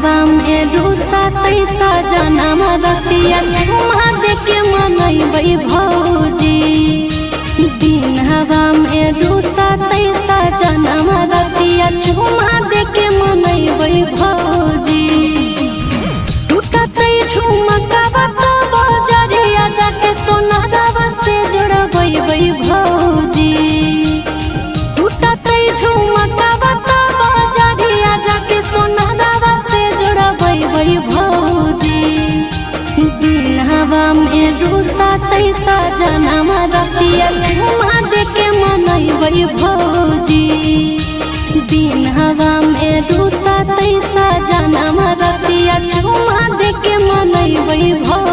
हवा में रूसा तैसा जनम रतिया झुमा देके मनैबै भौजी। दिन हवा में रूसा तैसा जनम रतिया झुमा देके मनैबै भौजी। टूटतै झुमका बात बजरिया जाके सोनारवा से जोड़बै भौजी। टूटतै झुमका बात बजरिया जाके सोनारवा से जोड़बै भौजी। दिन हवा में रूसा तैसा जनम रतिया झुमा देके मनैबै भौजी। दिन हवा में रूसा तैसा जनम रतिया झुमा देके मनैबै भौजी।